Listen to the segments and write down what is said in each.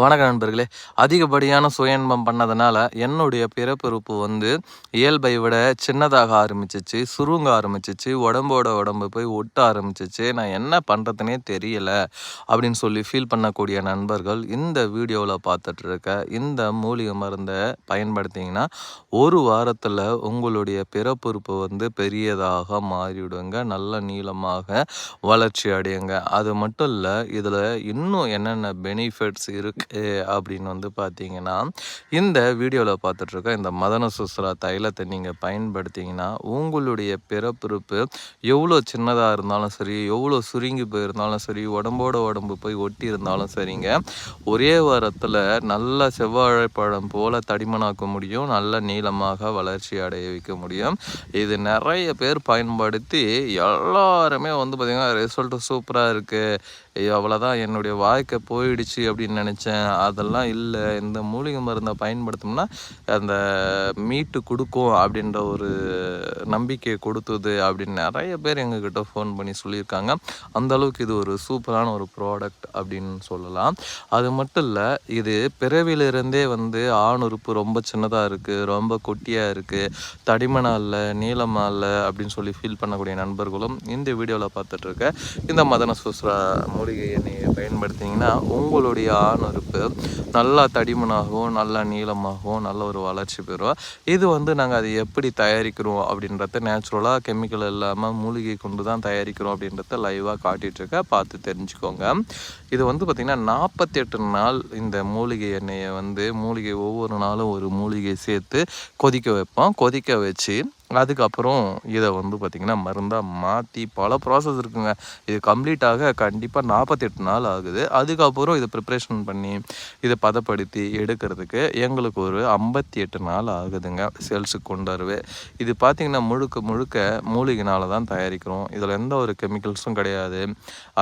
வணக்கம் நண்பர்களே. அதிகப்படியான சுய இன்பம் பண்ணதுனால என்னுடைய பிறப்புறுப்பு இயல்பை விட சின்னதாக ஆரம்பிச்சிச்சு, சுருங்க ஆரம்பிச்சிச்சு, உடம்போட உடம்பு போய் ஒட்ட ஆரம்பிச்சிச்சு. நான் என்ன பண்ணுறதுனே தெரியல அப்படின்னு சொல்லி ஃபீல் பண்ணக்கூடிய நண்பர்கள் இந்த வீடியோவில் பார்த்துட்டு இருக்க இந்த மூலிகை மருந்தை பயன்படுத்திங்கன்னா ஒரு வாரத்தில் உங்களுடைய பிறப்புறுப்பு பெரியதாக மாறிவிடுங்க, நல்ல நீளமாக வளர்ச்சி அடையுங்க. அது மட்டும் இல்லை, இதில் இன்னும் என்னென்ன பெனிஃபிட்ஸ் இருக்குது அப்படின்னு பார்த்தீங்கன்னா, இந்த வீடியோவில் பார்த்துட்ருக்க இந்த மதன சுஸ்ரா தைலத்தை நீங்கள் பயன்படுத்திங்கன்னா உங்களுடைய பிறப்புறுப்பு எவ்வளோ சின்னதாக இருந்தாலும் சரி, எவ்வளோ சுருங்கி போயிருந்தாலும் சரி, உடம்போட உடம்பு போய் ஒட்டி இருந்தாலும் சரிங்க, ஒரே வாரத்தில் நல்ல செவ்வாழைப்பழம் போல் தடிமனாக்க முடியும், நல்ல நீளமாக வளர்ச்சி அடைய வைக்க முடியும். இது நிறைய பேர் பயன்படுத்தி எல்லாருமே பார்த்திங்கன்னா ரிசல்ட்டு சூப்பராக இருக்குது, அவ்வளோதான் என்னுடைய வாழ்க்கை போயிடுச்சு அப்படின்னு நினச்சேன். அதெல்லாம் இல்லை, இந்த மூலிகை மருந்தை பயன்படுத்தோம்னா அந்த மீட்டு கொடுக்கும் அப்படின்ற ஒரு நம்பிக்கையை கொடுத்தது அப்படின்னு நிறைய பேர் எங்ககிட்ட ஃபோன் பண்ணி சொல்லியிருக்காங்க. அந்த அளவுக்கு இது ஒரு சூப்பரான ஒரு ப்ராடக்ட் அப்படின்னு சொல்லலாம். அது மட்டும் இல்லை, இது பிறவிலிருந்தே ஆண் உறுப்பு ரொம்ப சின்னதாக இருக்குது, ரொம்ப குட்டியாக இருக்குது, தடிமனாக இல்லை, நீளமாக இல்லை அப்படின்னு சொல்லி ஃபீல் பண்ணக்கூடிய நண்பர்களும் இந்த வீடியோவில் பார்த்துட்ருக்க இந்த மதன சுஸ்ரா மூலிகை எண்ணெயை பயன்படுத்திங்கன்னா உங்களுடைய ஆண் உறுப்பு நல்லா தடிமனாகவும் நல்லா நீளமாகவும் நல்ல ஒரு வளர்ச்சி பெறும். இது நாங்கள் அதை எப்படி தயாரிக்கிறோம் அப்படின்றத நேச்சுரலாக கெமிக்கல் இல்லாமல் மூலிகை கொண்டு தான் தயாரிக்கிறோம் அப்படின்றத லைவாக காட்டிகிட்ருக்க, பார்த்து தெரிஞ்சுக்கோங்க. இது பார்த்திங்கன்னா 48 நாள் இந்த மூலிகை எண்ணெயை மூலிகை ஒவ்வொரு நாளும் ஒரு மூலிகை சேர்த்து கொதிக்க வைப்போம். கொதிக்க வச்சு அதுக்கப்புறம் இதை பார்த்திங்கன்னா மருந்தாக மாற்றி பல ப்ராசஸ் இருக்குங்க. இது கம்ப்ளீட்டாக கண்டிப்பாக 48 நாள் ஆகுது. அதுக்கப்புறம் இதை ப்ரிப்ரேஷன் பண்ணி இதை பதப்படுத்தி எடுக்கிறதுக்கு எங்களுக்கு ஒரு 58 நாள் ஆகுதுங்க சேல்ஸுக்கு கொண்டாருவே. இது பார்த்திங்கன்னா முழுக்க முழுக்க மூலிகைனால தான் தயாரிக்கிறோம். இதில் எந்த ஒரு கெமிக்கல்ஸும் கிடையாது.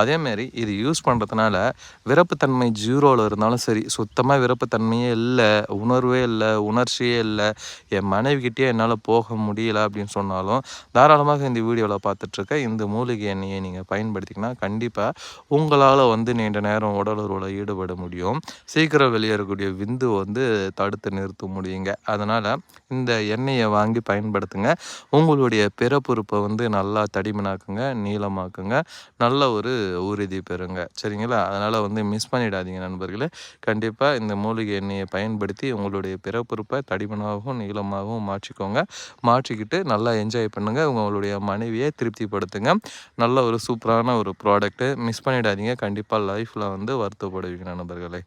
அதேமாரி இது யூஸ் பண்ணுறதுனால விரப்புத்தன்மை ஜீரோவில் இருந்தாலும் சரி, சுத்தமாக விரப்புத்தன்மையே இல்லை, உணர்வே இல்லை, உணர்ச்சியே இல்லை, என் மனைவிக்கிட்டே என்னால் போக முடியல அப்படின்னு சொன்னாலும் தாராளமாக இந்த வீடியோவில் பார்த்துட்ருக்க இந்த மூலிகை எண்ணெயை நீங்கள் பயன்படுத்திங்கன்னா கண்டிப்பாக உங்களால் நீண்ட நேரம் உடல் உறவில் ஈடுபட முடியும். சீக்கிரம் வெளியேறக்கூடிய விந்து தடுத்து நிறுத்த முடியுங்க. அதனால் இந்த எண்ணெயை வாங்கி பயன்படுத்துங்க. உங்களுடைய பிறப்புறுப்பை நல்லா தடிமனாக்குங்க, நீளமாக்குங்க, நல்ல ஒரு உறுதி பெறுங்க. சரிங்களா? அதனால் மிஸ் பண்ணிடாதீங்க நண்பர்களே. கண்டிப்பாக இந்த மூலிகை எண்ணெயை பயன்படுத்தி உங்களுடைய பிறப்புறுப்பை தடிமனாகவும் நீளமாகவும் மாற்றிக்கிட்டு நல்லா என்ஜாய் பண்ணுங்கள். உங்களுடைய மனைவியை திருப்திப்படுத்துங்க. நல்ல ஒரு சூப்பரான ஒரு ப்ராடக்ட்டு, மிஸ் பண்ணிடாதீங்க. கண்டிப்பாக லைஃப்பில் வருத்தப்படுவீங்க நண்பர்களே.